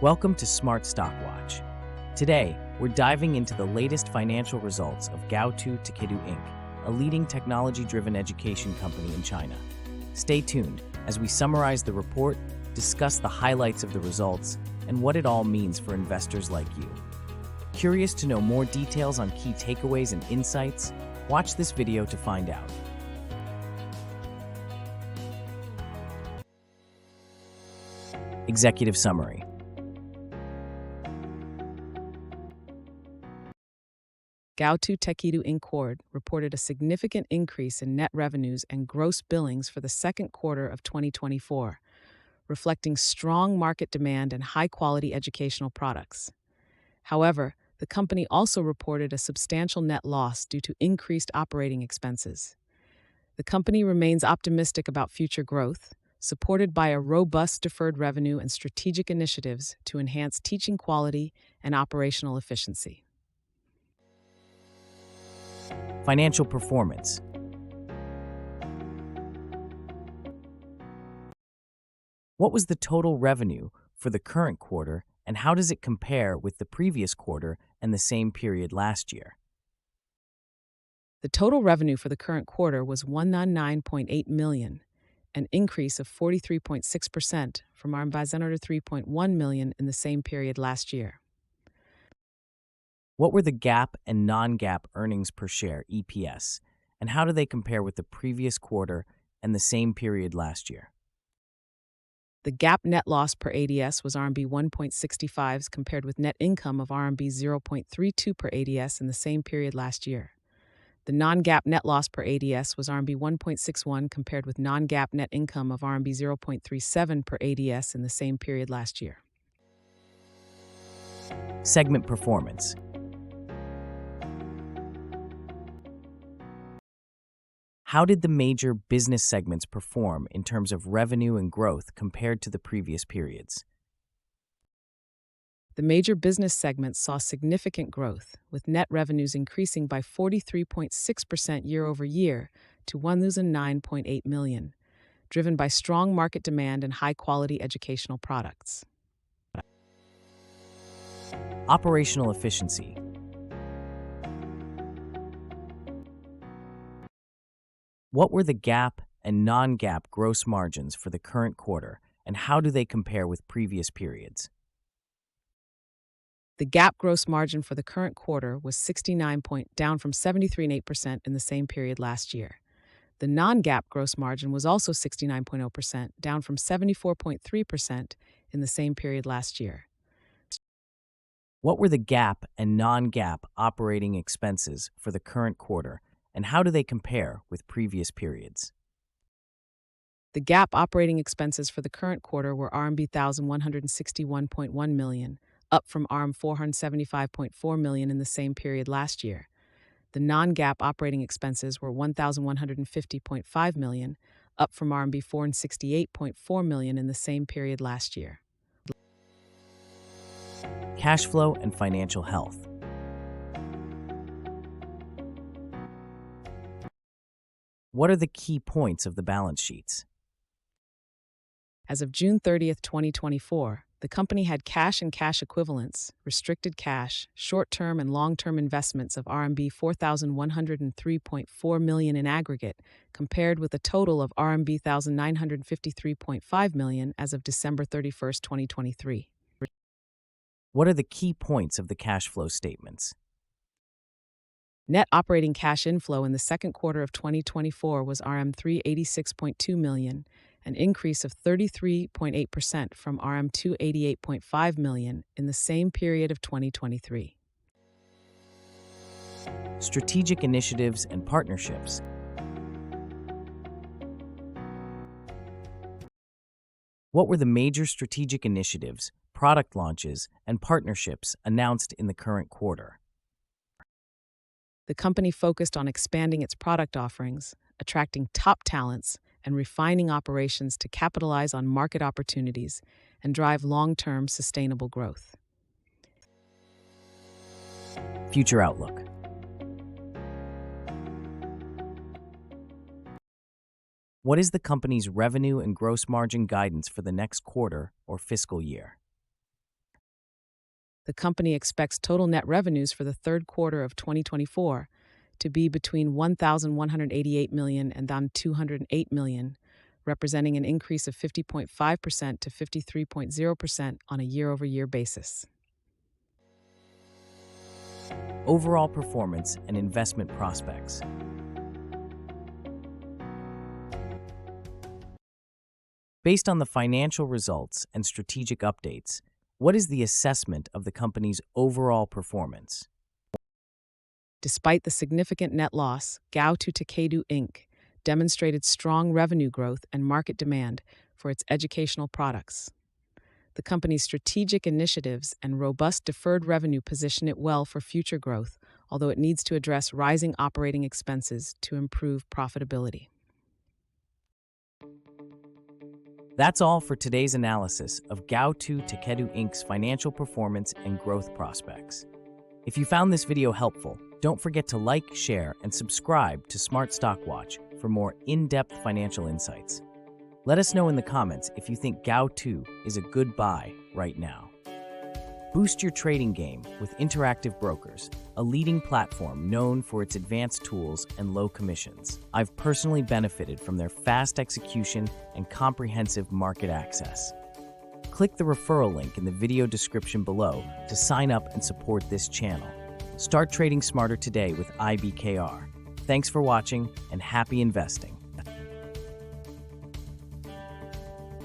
Welcome to Smart Stock Watch. Today, we're diving into the latest financial results of Gaotu Techedu Inc., a leading technology-driven education company in China. Stay tuned as we summarize the report, discuss the highlights of the results, and what it all means for investors like you. Curious to know more details on key takeaways and insights? Watch this video to find out. Executive Summary. Gaotu Techedu Inc. reported a significant increase in net revenues and gross billings for the second quarter of 2024, reflecting strong market demand and high-quality educational products. However, the company also reported a substantial net loss due to increased operating expenses. The company remains optimistic about future growth, supported by a robust deferred revenue and strategic initiatives to enhance teaching quality and operational efficiency. Financial performance. What was the total revenue for the current quarter, and how does it compare with the previous quarter and the same period last year? The total revenue for the current quarter was 199.8 million, an increase of 43.6% from RMB 3.1 million in the same period last year. What were the GAAP and non-GAAP earnings per share (EPS), and how do they compare with the previous quarter and the same period last year? The GAAP net loss per ADS was RMB 1.65 compared with net income of RMB 0.32 per ADS in the same period last year. The non-GAAP net loss per ADS was RMB 1.61 compared with non-GAAP net income of RMB 0.37 per ADS in the same period last year. Segment performance. How did the major business segments perform in terms of revenue and growth compared to the previous periods? The major business segments saw significant growth, with net revenues increasing by 43.6% year-over-year to 1,009.8 million, driven by strong market demand and high-quality educational products. Operational efficiency. What were the GAAP and non-GAAP gross margins for the current quarter, and how do they compare with previous periods? The GAAP gross margin for the current quarter was 69 down from 73.8% in the same period last year. The non-GAAP gross margin was also 69.0%, down from 74.3% in the same period last year. What were the GAAP and non-GAAP operating expenses for the current quarter, and how do they compare with previous periods? The GAAP operating expenses for the current quarter were RMB 1,161.1 million, up from RMB 475.4 million in the same period last year. The non-GAAP operating expenses were 1,150.5 million, up from RMB 468.4 million in the same period last year. Cash flow and financial health. What are the key points of the balance sheets? As of June 30th, 2024, the company had cash and cash equivalents, restricted cash, short-term and long-term investments of RMB 4,103.4 million in aggregate, compared with a total of RMB 1,953.5 million as of December 31st, 2023. What are the key points of the cash flow statements? Net operating cash inflow in the second quarter of 2024 was RM 386.2 million, an increase of 33.8% from RM 288.5 million in the same period of 2023. Strategic initiatives and partnerships. What were the major strategic initiatives, product launches, and partnerships announced in the current quarter? The company focused on expanding its product offerings, attracting top talents, and refining operations to capitalize on market opportunities and drive long-term sustainable growth. Future outlook. What is the company's revenue and gross margin guidance for the next quarter or fiscal year? The company expects total net revenues for the third quarter of 2024 to be between 1,188 million and 208 million, representing an increase of 50.5% to 53.0% on a year-over-year basis. Overall performance and investment prospects. Based on the financial results and strategic updates, what is the assessment of the company's overall performance? Despite the significant net loss, Gaotu Techedu Inc. demonstrated strong revenue growth and market demand for its educational products. The company's strategic initiatives and robust deferred revenue position it well for future growth, although it needs to address rising operating expenses to improve profitability. That's all for today's analysis of Gaotu Techedu Inc.'s financial performance and growth prospects. If you found this video helpful, don't forget to like, share, and subscribe to Smart Stock Watch for more in-depth financial insights. Let us know in the comments if you think Gaotu is a good buy right now. Boost your trading game with Interactive Brokers, a leading platform known for its advanced tools and low commissions. I've personally benefited from their fast execution and comprehensive market access. Click the referral link in the video description below to sign up and support this channel. Start trading smarter today with IBKR. Thanks for watching and happy investing.